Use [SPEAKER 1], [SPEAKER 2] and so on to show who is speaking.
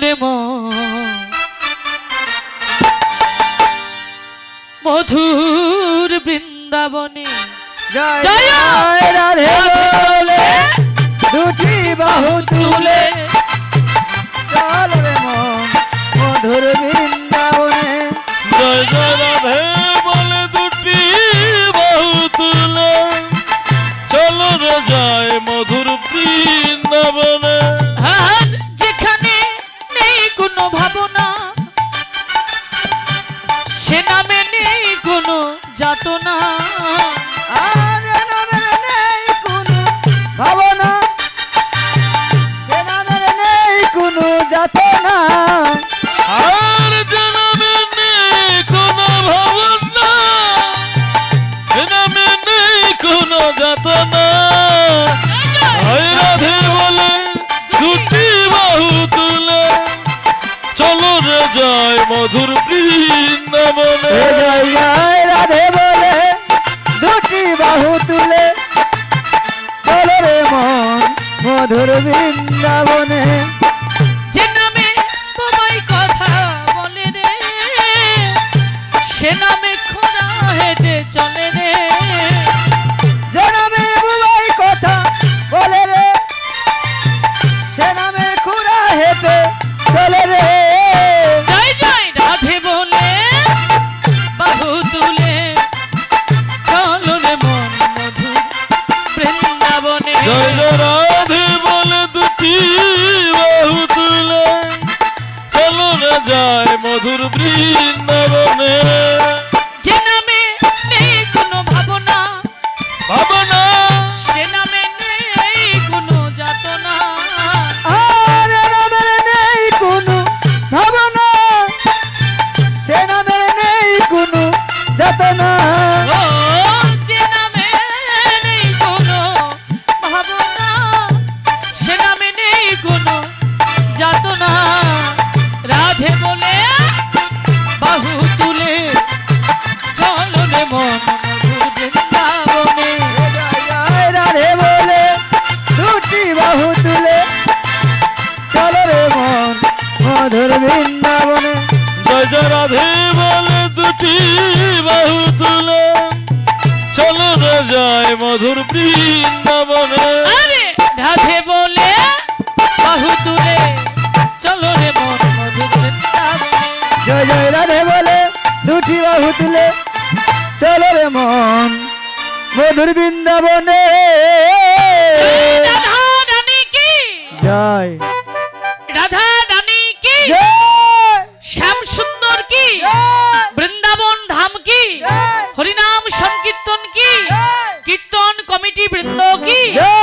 [SPEAKER 1] রে মধুর বৃন্দাবনে
[SPEAKER 2] জয়
[SPEAKER 1] জয়
[SPEAKER 2] জয় রাধে বলে দুটি বাহু তুলে চল রে মন মধুর বৃন্দাবনে
[SPEAKER 3] জয় জয় রাধে বলে দুটি বাহু তুলে চলো রে যায় মধুর বৃন্দাবনে।
[SPEAKER 1] আর যেখানে নেই কোনো ভাবনা সে নামে নেই কোনো যাতনা
[SPEAKER 2] আর নামের নেই কোনো ভাবনা সে নামের নেই কোনো যাতনা
[SPEAKER 3] আর জনমে নেই কোনো ভাবনা জনমে নেই কোনো যাতনা। জয় রাধে বলে দুটি বাহু তুলে চলো রে যায় মধুর বৃন্দাবনে।
[SPEAKER 2] জয় জয় রাধে বলে দুটি বাহু তুলে চল রে মন মধুর বৃন্দাবনে
[SPEAKER 1] যে নামে তোমায় কথা বলে রে সে নামে খোঁড়া হেঁটে চলে রে
[SPEAKER 2] যে নামে বুবাই কথা বলে রে সে নামে খুড়া হেঁটে চলে রে
[SPEAKER 1] জয় জয় রাধে বলে বাহু তুলে চলো রে মন মধুর বৃন্দাবনে।
[SPEAKER 3] জয় জয় রাধে বলে দুটি বাহু তুলে চলো রে যায় মধুর বৃন্দাবনে।
[SPEAKER 1] যে নামে নেই কোনো ভাবনা
[SPEAKER 3] ভাবনা
[SPEAKER 1] সে নামে নেই কোনো যাতনা
[SPEAKER 2] আর নামের নেই কোনো ভাবনা সে নামের নেই কোনো যাতনা
[SPEAKER 1] ও যে নামে নেই কোনো ভাবনা সে নামে নেই কোনো যাতনা রাধে বলে বাহু তুলে চলো রে মন মধুর বৃন্দাবনে।
[SPEAKER 2] জয় জয় রাধে বলে দুটি বাহু তুলে চল রে মন মধুর বৃন্দাবনে
[SPEAKER 3] জয় জয় রাধে বলে দুটি বাহু তুলে চলো রে যায় মধুর বৃন্দাবনে।
[SPEAKER 1] আরে রাধে বলে বাহু তুলে চলো রে মন মধুর বৃন্দাবনে।
[SPEAKER 2] জয় জয় রাধে বলে দুটি বাহু তুলে চল রে মন মধুর বৃন্দাবনে
[SPEAKER 1] রাধা রানী কি
[SPEAKER 2] জয়
[SPEAKER 1] রাধা রানী কি
[SPEAKER 2] জয়
[SPEAKER 1] শ্যাম সুন্দর কি
[SPEAKER 2] জয়
[SPEAKER 1] বৃন্দাবন ধাম কি
[SPEAKER 2] জয়
[SPEAKER 1] হরিনাম সংকীর্তন কি
[SPEAKER 2] জয়
[SPEAKER 1] কীর্তন কমিটি বৃন্দ কি
[SPEAKER 2] জয়